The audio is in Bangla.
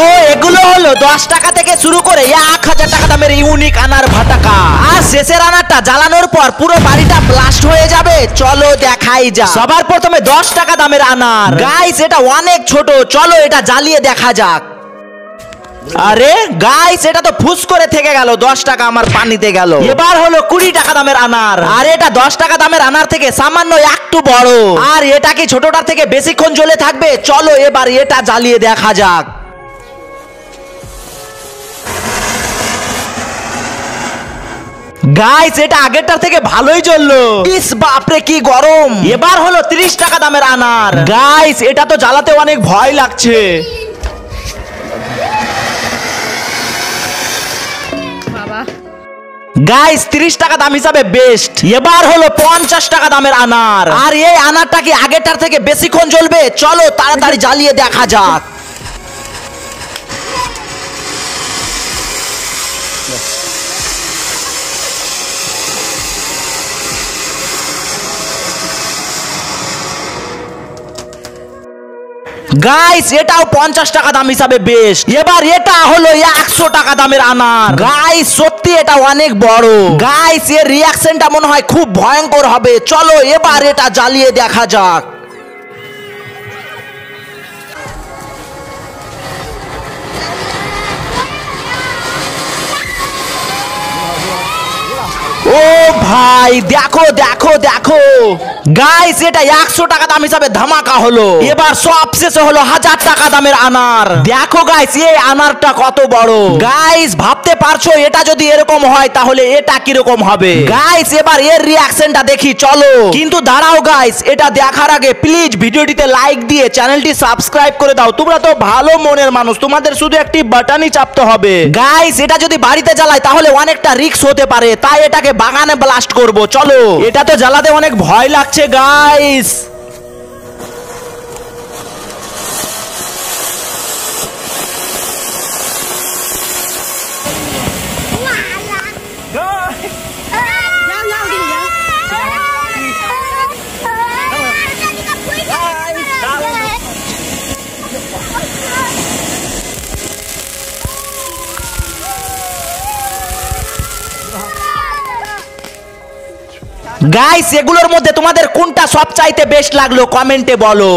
তো এগুলো হলো 10 টাকা থেকে শুরু করে 1000 টাকা দামের ইউনিক আনার ভাটাকা। আর শেষের আনারটা জ্বালানোর পর পুরো বাড়িটা ব্লাস্ট হয়ে যাবে। চলো দেখাই যা। সবার প্রথমে 10 টাকা দামের আনার। গাইস এটা অনেক ছোট, চলো এটা জ্বালিয়ে দেখা যাক। আরে গাইস এটা তো ফুস করে থেকে গেল, 10 টাকা আমার পানিতে গেল। এবার হলো 20 টাকা দামের আনার। আর এটা 10 টাকা দামের আনার থেকে সামান্য একটু বড়। আর এটা কি ছোটটার থেকে বেশিক্ষণ জ্বলে থাকবে? চলো এবার এটা জ্বালিয়ে দেখা যাক। গাইস এটা আগেরটার থেকে ভালোই জ্বললো। ইস বাপরে কি গরম। এবার হলো 30 টাকা দামের আনার। গাইস এটা তো জ্বালাতে অনেক ভয় লাগছে। গাইস 30 টাকা দাম হিসাবে বেস্ট। এবার হলো 50 টাকা দামের আনার। আর এই আনারটা কি আগেরটার থেকে বেশিক্ষণ জ্বলবে? চলো তাড়াতাড়ি জ্বালিয়ে দেখা যাক। গাইস এটাও 50 টাকা দাম হিসাবে বেস্ট। এবার এটা হলো 100 টাকা দামের আনার। গাইস সত্যি এটা অনেক বড়। গাইস এর রিঅ্যাকশনটা মনে হয় খুব ভয়ঙ্কর হবে। চলো এবার এটা জ্বালিয়ে দেখা যাক। ও ভাই দেখো দেখো দেখো। গাইস এটা 100 টাকা দাম হিসাবে ধামাকা হলো। এবার সবশেষে হলো 1000 টাকা দামের আনার। দেখো গাইস এই আনারটা কত বড়। গাইস ভাবতে পারছো এটা যদি এরকম হয় তাহলে এটা কিরকম হবে? গাইস এবার এর রিঅ্যাকশনটা দেখি চলো। কিন্তু দাঁড়াও গাইস, এটা দেখার আগে প্লিজ ভিডিওটিতে লাইক দিয়ে চ্যানেলটি সাবস্ক্রাইব করে দাও। তোমরা তো ভালো মনের মানুষ, তোমাদের শুধু একটি বাটনই চাপতে হবে। গাইস এটা যদি বাড়িতে জ্বালাই তাহলে অনেকটা রিস্ক হতে পারে, তাই এটাকে বাগানে ব্লাস্ট করব। চলো এটা তো জ্বালাতে অনেক ভয় লাগছে গাইস। গাইস এগুলোর মধ্যে তোমাদের কোনটা সবচাইতে বেস্ট লাগলো কমেন্টে বলো।